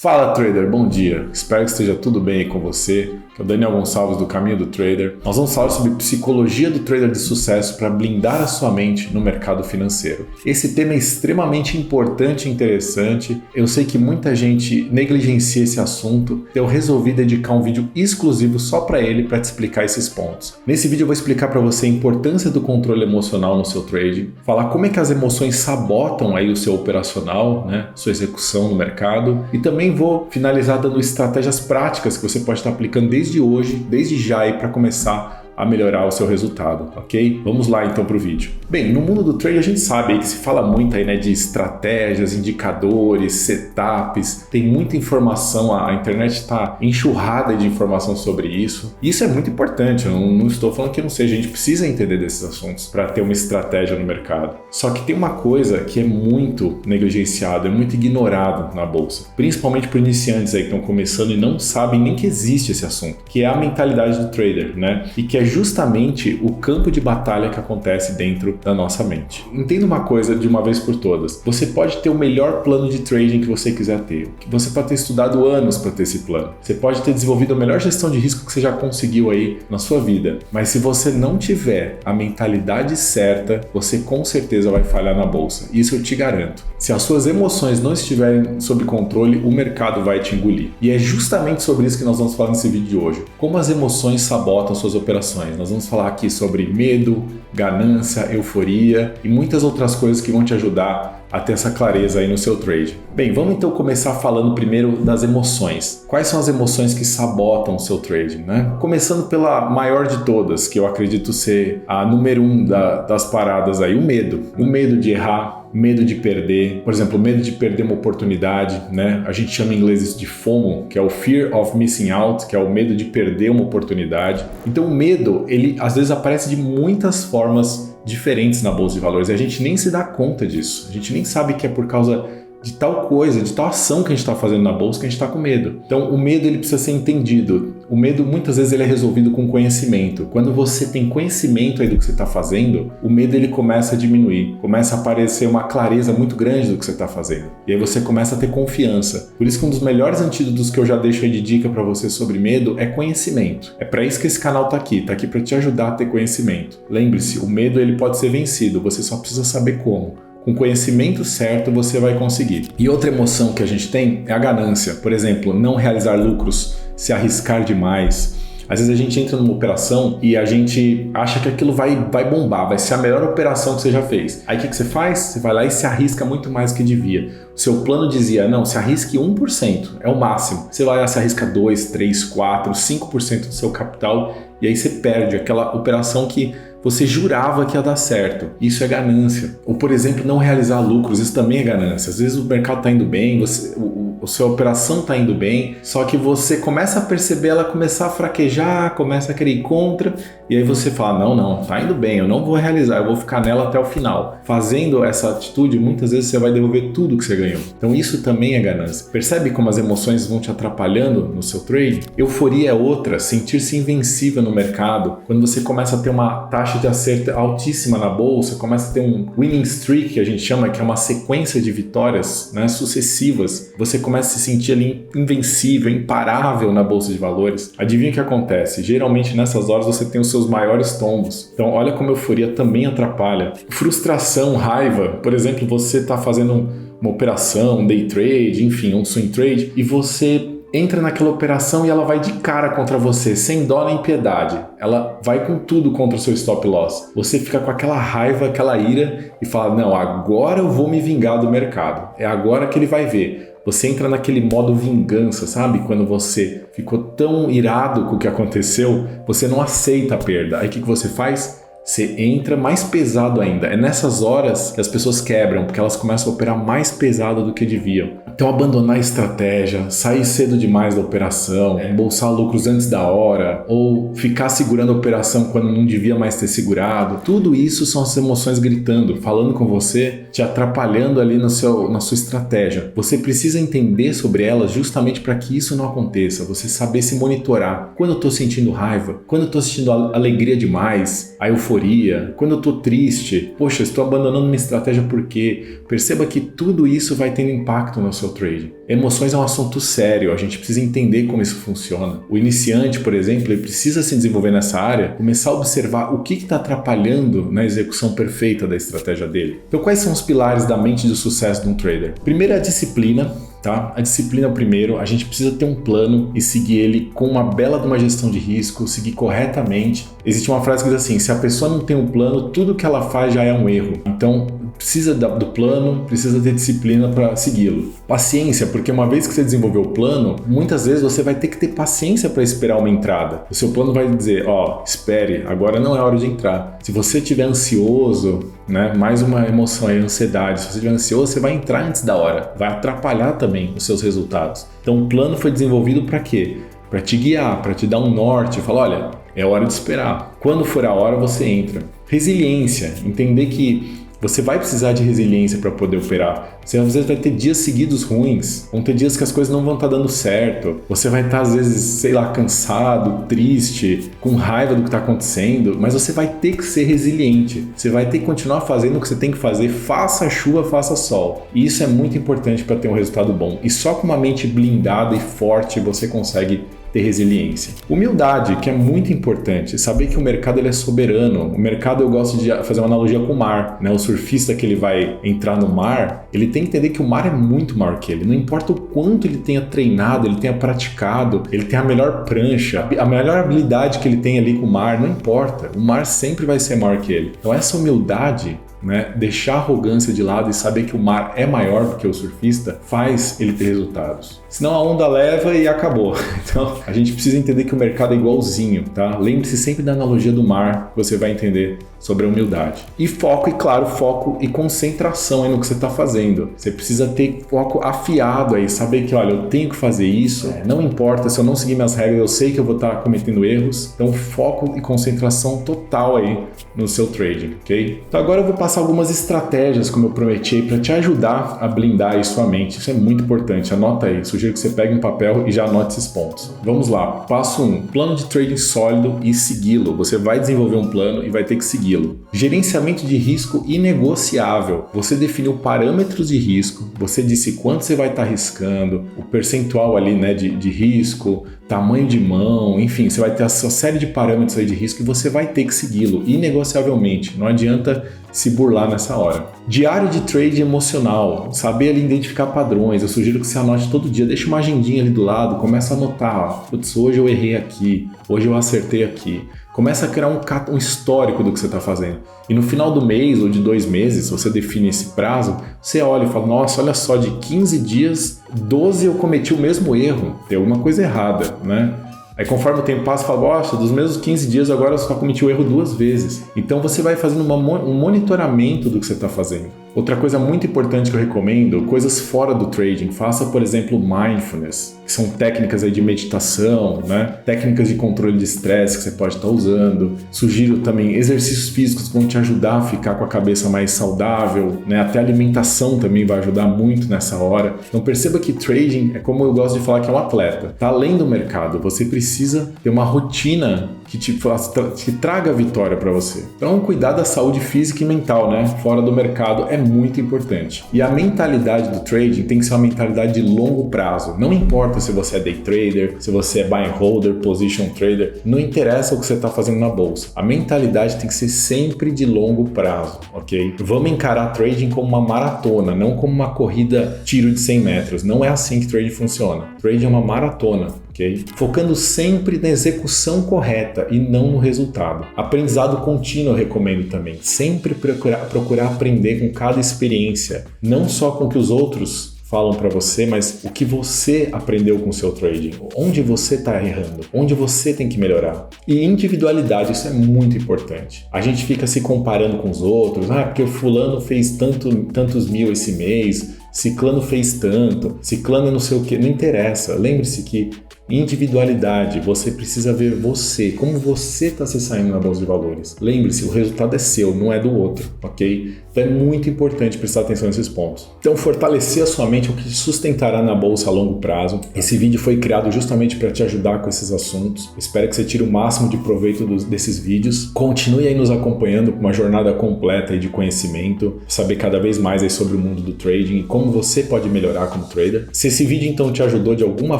Fala trader, bom dia, espero que esteja tudo bem aí com você, que é o Daniel Gonçalves do Caminho do Trader. Nós vamos falar sobre psicologia do trader de sucesso para blindar a sua mente no mercado financeiro. Esse tema é extremamente importante e interessante, eu sei que muita gente negligencia esse assunto, eu resolvi dedicar um vídeo exclusivo só para ele, para te explicar esses pontos. Nesse vídeo eu vou explicar para você a importância do controle emocional no seu trading, falar como é que as emoções sabotam aí o seu operacional, sua execução no mercado, e também vou finalizar dando estratégias práticas que você pode estar aplicando desde hoje, desde já aí para começar a melhorar o seu resultado, ok? Vamos lá então para o vídeo. Bem, no mundo do trade a gente sabe aí que se fala muito aí, de estratégias, indicadores, setups, tem muita informação, a internet está enxurrada de informação sobre isso. Isso é muito importante, eu não estou falando que não seja, a gente precisa entender desses assuntos para ter uma estratégia no mercado. Só que tem uma coisa que é muito negligenciada, é muito ignorado na bolsa, principalmente por iniciantes aí que estão começando e não sabem nem que existe esse assunto, que é a mentalidade do trader, E que é justamente o campo de batalha que acontece dentro da nossa mente. Entenda uma coisa de uma vez por todas. Você pode ter o melhor plano de trading que você quiser ter. Você pode ter estudado anos para ter esse plano. Você pode ter desenvolvido a melhor gestão de risco que você já conseguiu aí na sua vida. Mas se você não tiver a mentalidade certa, você com certeza vai falhar na bolsa. Isso eu te garanto. Se as suas emoções não estiverem sob controle, o mercado vai te engolir. E é justamente sobre isso que nós vamos falar nesse vídeo de hoje. Como as emoções sabotam suas operações. Nós vamos falar aqui sobre medo, ganância, euforia e muitas outras coisas que vão te ajudar a ter essa clareza aí no seu trade. Bem, vamos então começar falando primeiro das emoções. Quais são as emoções que sabotam o seu trading, Começando pela maior de todas, que eu acredito ser a número 1 das paradas aí, o medo. O medo de errar, medo de perder, por exemplo, medo de perder uma oportunidade, A gente chama em inglês isso de FOMO, que é o Fear of Missing Out, que é o medo de perder uma oportunidade. Então o medo, ele às vezes aparece de muitas formas diferentes na bolsa de valores e a gente nem se dá conta disso, a gente nem sabe que é por causa de tal coisa, de tal ação que a gente está fazendo na bolsa que a gente está com medo. Então o medo ele precisa ser entendido. O medo muitas vezes ele é resolvido com conhecimento. Quando você tem conhecimento aí do que você está fazendo, o medo ele começa a diminuir, começa a aparecer uma clareza muito grande do que você está fazendo. E aí você começa a ter confiança. Por isso que um dos melhores antídotos que eu já deixo aí de dica para você sobre medo é conhecimento. É para isso que esse canal está aqui para te ajudar a ter conhecimento. Lembre-se, o medo ele pode ser vencido, você só precisa saber como. Com conhecimento certo você vai conseguir. E outra emoção que a gente tem é a ganância. Por exemplo, não realizar lucros, se arriscar demais. Às vezes a gente entra numa operação e a gente acha que aquilo vai bombar, vai ser a melhor operação que você já fez. Aí o que você faz? Você vai lá e se arrisca muito mais do que devia. O seu plano dizia, não, se arrisque 1%, é o máximo. Você vai lá, se arrisca 2, 3, 4, 5% do seu capital e aí você perde aquela operação que você jurava que ia dar certo. Isso é ganância. Ou, por exemplo, não realizar lucros, isso também é ganância. Às vezes o mercado está indo bem, a sua operação está indo bem, só que você começa a perceber ela começar a fraquejar, começa a querer ir contra, e aí você fala, não, tá indo bem, eu não vou realizar, eu vou ficar nela até o final. Fazendo essa atitude, muitas vezes você vai devolver tudo que você ganhou. Então isso também é ganância. Percebe como as emoções vão te atrapalhando no seu trade? Euforia é outra, sentir-se invencível no mercado. Quando você começa a ter uma taxa de acerto altíssima na bolsa, começa a ter um winning streak, que a gente chama, que é uma sequência de vitórias sucessivas, você começa a se sentir ali invencível, imparável na bolsa de valores. Adivinha o que acontece? Geralmente nessas horas você tem os seus maiores tombos. Então olha como a euforia também atrapalha. Frustração, raiva, por exemplo, você está fazendo uma operação, um day trade, enfim, um swing trade, e você entra naquela operação e ela vai de cara contra você, sem dó nem piedade. Ela vai com tudo contra o seu stop loss. Você fica com aquela raiva, aquela ira e fala, não, agora eu vou me vingar do mercado. É agora que ele vai ver. Você entra naquele modo vingança, sabe? Quando você ficou tão irado com o que aconteceu, você não aceita a perda. Aí o que você faz? Você entra mais pesado ainda. É nessas horas que as pessoas quebram, porque elas começam a operar mais pesado do que deviam. Então abandonar a estratégia, sair cedo demais da operação, embolsar lucros antes da hora, ou ficar segurando a operação quando não devia mais ter segurado, tudo isso são as emoções gritando, falando com você, te atrapalhando ali na sua estratégia. Você precisa entender sobre elas justamente para que isso não aconteça, você saber se monitorar. Quando eu estou sentindo raiva, quando eu estou sentindo alegria demais, a euforia euforia, quando eu estou triste, poxa, estou abandonando minha estratégia por quê? Perceba que tudo isso vai tendo impacto no seu trading. Emoções é um assunto sério, a gente precisa entender como isso funciona. O iniciante, por exemplo, ele precisa se desenvolver nessa área, começar a observar o que está atrapalhando na execução perfeita da estratégia dele. Então, quais são os pilares da mente de sucesso de um trader? Primeiro é a disciplina. Tá? A disciplina primeiro, a gente precisa ter um plano e seguir ele com uma bela de uma gestão de risco, seguir corretamente. Existe uma frase que diz assim, se a pessoa não tem um plano, tudo que ela faz já é um erro. Então, precisa do plano, precisa ter disciplina para segui-lo. Paciência, porque uma vez que você desenvolveu o plano, muitas vezes você vai ter que ter paciência para esperar uma entrada. O seu plano vai dizer, espere, agora não é hora de entrar. Se você estiver ansioso, né, mais uma emoção aí, ansiedade, se você estiver ansioso, você vai entrar antes da hora, vai atrapalhar também os seus resultados. Então o plano foi desenvolvido para quê? Para te guiar, para te dar um norte, falar, olha, é hora de esperar. Quando for a hora, você entra. Resiliência, entender que você vai precisar de resiliência para poder operar. Você às vezes vai ter dias seguidos ruins, vão ter dias que as coisas não vão estar dando certo. Você vai estar às vezes, cansado, triste, com raiva do que está acontecendo, mas você vai ter que ser resiliente. Você vai ter que continuar fazendo o que você tem que fazer, faça chuva, faça sol. E isso é muito importante para ter um resultado bom. E só com uma mente blindada e forte você consegue ter resiliência. Humildade, que é muito importante, saber que o mercado ele é soberano. O mercado, eu gosto de fazer uma analogia com o mar, né? O surfista que ele vai entrar no mar, ele tem que entender que o mar é muito maior que ele. Não importa o quanto ele tenha treinado, ele tenha praticado, ele tem a melhor prancha, a melhor habilidade que ele tem ali com o mar, não importa. O mar sempre vai ser maior que ele. Então essa humildade, né, deixar a arrogância de lado e saber que o mar é maior do que o surfista, faz ele ter resultados. Senão a onda leva e acabou. Então a gente precisa entender que o mercado é igualzinho, tá? Lembre-se sempre da analogia do mar, você vai entender sobre a humildade. E foco, e claro, foco e concentração aí no que você está fazendo. Você precisa ter foco afiado aí, saber que, olha, eu tenho que fazer isso, não importa se eu não seguir minhas regras, eu sei que eu vou estar cometendo erros. Então foco e concentração total aí no seu trading, ok? Então agora eu vou passar algumas estratégias, como eu prometi, para te ajudar a blindar aí sua mente. Isso é muito importante, anota aí. Sugiro que você pegue um papel e já anote esses pontos. Vamos lá. Passo 1. Plano de trading sólido e segui-lo. Você vai desenvolver um plano e vai ter que segui-lo. Gerenciamento de risco inegociável. Você definiu parâmetros de risco, você disse quanto você vai estar arriscando, o percentual ali, né, de risco, tamanho de mão, enfim, você vai ter a sua série de parâmetros aí de risco e você vai ter que segui-lo inegociavelmente. Não adianta se burlar nessa hora. Diário de trade emocional, saber ali identificar padrões. Eu sugiro que você anote todo dia, deixa uma agendinha ali do lado, começa a anotar, putz, hoje eu errei aqui, hoje eu acertei aqui. Começa a criar um histórico do que você está fazendo. E no final do mês ou de 2 meses, se você define esse prazo, você olha e fala, nossa, olha só, de 15 dias, 12 eu cometi o mesmo erro, tem alguma coisa errada, né? Aí conforme o tempo passa, você fala, nossa, dos mesmos 15 dias agora eu só cometi o erro 2 vezes. Então você vai fazendo um monitoramento do que você está fazendo. Outra coisa muito importante que eu recomendo, coisas fora do trading, faça, por exemplo, mindfulness, que são técnicas aí de meditação, né? Técnicas de controle de estresse que você pode estar usando. Sugiro também exercícios físicos que vão te ajudar a ficar com a cabeça mais saudável, né? Até a alimentação também vai ajudar muito nessa hora. Então perceba que trading é como eu gosto de falar que é um atleta. Tá além do mercado, você precisa ter uma rotina que traga a vitória para você. Então cuidar da saúde física e mental, né? Fora do mercado é muito importante. E a mentalidade do trading tem que ser uma mentalidade de longo prazo. Não importa se você é day trader, se você é buy and holder, position trader, não interessa o que você está fazendo na bolsa. A mentalidade tem que ser sempre de longo prazo, ok? Vamos encarar trading como uma maratona, não como uma corrida tiro de 100 metros. Não é assim que trading funciona. Trading é uma maratona. Okay? Focando sempre na execução correta e não no resultado. Aprendizado contínuo eu recomendo também. Sempre procurar aprender com cada experiência. Não só com o que os outros falam para você, mas o que você aprendeu com o seu trading. Onde você está errando. Onde você tem que melhorar. E individualidade, isso é muito importante. A gente fica se comparando com os outros. Porque o fulano fez tantos mil esse mês. Ciclano fez tanto. Ciclano não sei o que. Não interessa. Lembre-se que Individualidade, você precisa ver você, como você está se saindo na bolsa de valores. Lembre-se, o resultado é seu, não é do outro, ok? Então é muito importante prestar atenção nesses pontos. Então fortalecer a sua mente é o que te sustentará na bolsa a longo prazo. Esse vídeo foi criado justamente para te ajudar com esses assuntos. Espero que você tire o máximo de proveito desses vídeos. Continue aí nos acompanhando com uma jornada completa aí de conhecimento, saber cada vez mais aí sobre o mundo do trading e como você pode melhorar como trader. Se esse vídeo então te ajudou de alguma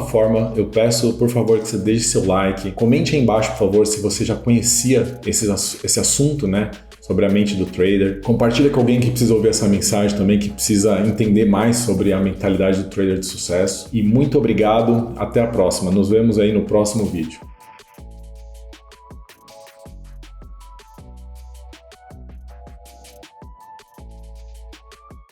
forma, eu peço por favor que você deixe seu like, comente aí embaixo por favor se você já conhecia esse assunto, né, sobre a mente do trader. Compartilha com alguém que precisa ouvir essa mensagem também, que precisa entender mais sobre a mentalidade do trader de sucesso. E muito obrigado, até a próxima, nos vemos aí no próximo vídeo.